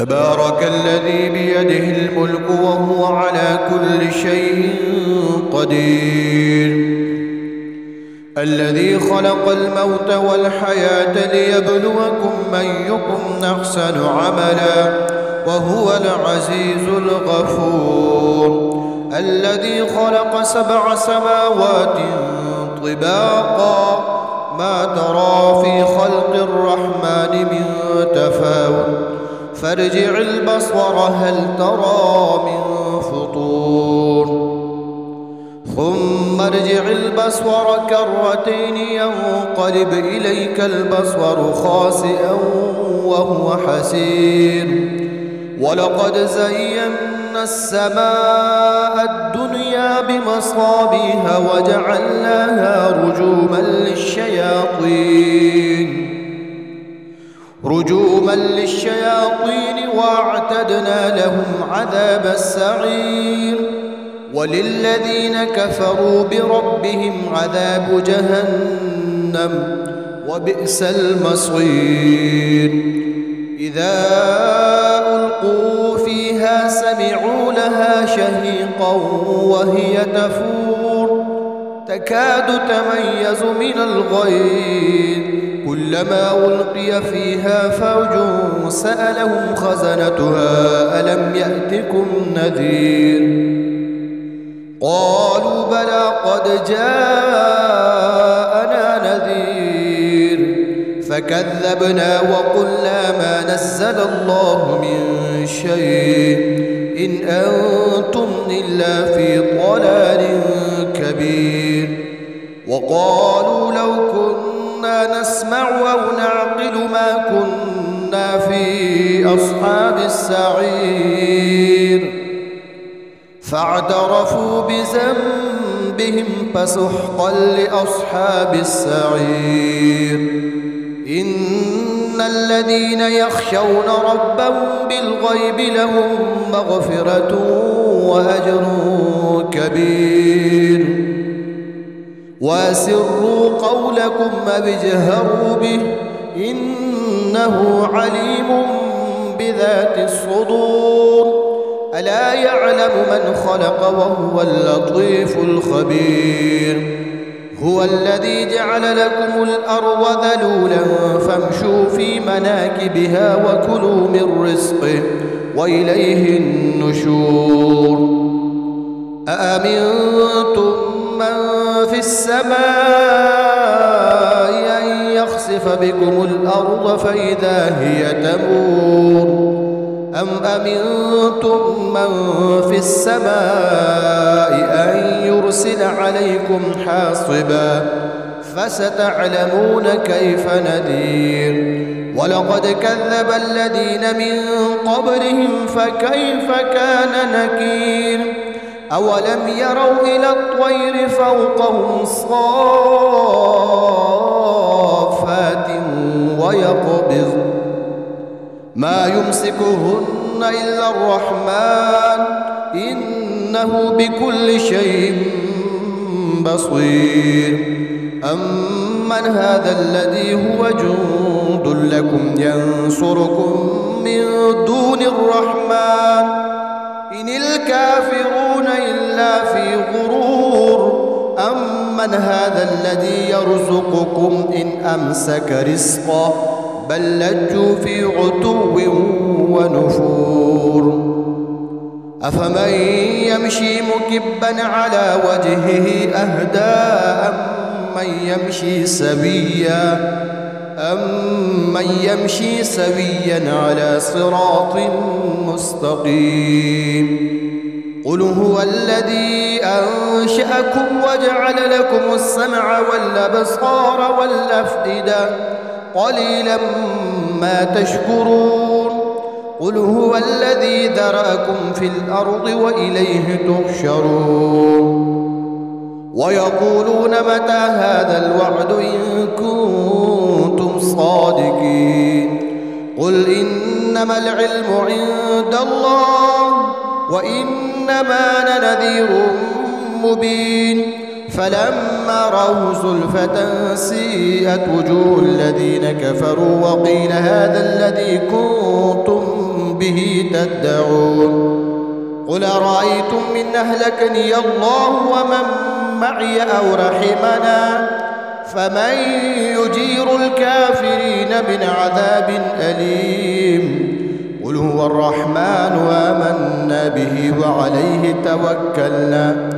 تبارك الذي بيده الملك وهو على كل شيء قدير. الذي خلق الموت والحياة ليبلوكم أيكم أحسن عملا وهو العزيز الغفور. الذي خلق 7 سماوات طباقا ما ترى في خلق الرحمن من تفاوت فارجع البصر هل ترى من فطور ثم ارجع البصر كرتين ينقلب إليك البصر خاسئا وهو حسير. ولقد زينا السماء الدنيا بمصابيح وجعلناها رجوما للشياطين واعتدنا لهم عذاب السعير. وللذين كفروا بربهم عذاب جهنم وبئس المصير. إذا ألقوا فيها سمعوا لها شهيقا وهي تفور تكاد تميز من الغيظ كلما ألقي فيها فوج سألهم خزنتها ألم يأتكم نذير قالوا بلى قد جاءنا نذير فكذبنا وقلنا ما نزل الله من شيء إن أنتم إلا في ضلال كبير. وقالوا لو كنا نسمع أو نعقل ما كنا في أصحاب السعير فاعترفوا بذنبهم فسحقا لأصحاب السعير. إن الذين يخشون ربهم بالغيب لهم مغفرة وأجر كبير. وأسروا قولكم أو اجهروا به إنه عليم بذات الصدور. ألا يعلم من خلق وهو اللطيف الخبير. هو الذي جعل لكم الأرض ذلولا فامشوا في مناكبها وكلوا من رزقه وإليه النشور. أأمنتم من في السماء أن يخسف بكم الأرض فإذا هي تمور أم أمنتم من في السماء أن يرسل عليكم حاصبا فستعلمون كيف نذير. ولقد كذب الذين من قبلهم فكيف كان نكير. أولم يروا إلى الطير فوقهم صافات ويقبض ما يمسكهن إلا الرحمن إنه بكل شيء بصير. أمن هذا الذي هو جند لكم ينصركم من دون الرحمن إن الكافرون إلا في غرور. أمن هذا الذي يرزقكم إن أمسك رزقه بل لجوا في عتو ونفور. أفمن يمشي مكبا على وجهه أهدى أمن يمشي سويا على صراط مستقيم. قل هو الذي أنشأكم وجعل لكم السمع والأبصار والأفئدة قليلا ما تشكرون. قل هو الذي ذرأكم في الأرض وإليه تحشرون. ويقولون متى هذا الوعد إن كنتم صادقين. قل إنما العلم عند الله وإنما أنا نذير مبين. فلما رأوا زلفة سيئت وجوه الذين كفروا وقيل هذا الذي كنتم به تدعون قل أرأيتم إن أهلكني الله ومن معي أو رحمنا فمن يجير الكافرين من عذاب أليم قل هو الرحمن آمنا به وعليه توكلنا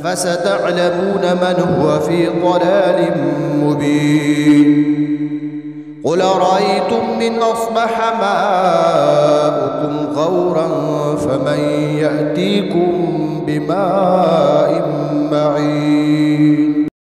فستعلمون من هو في ضلال مبين قل أرأيتم إن أصبح ماؤكم غورا فمن يأتيكم بماء معين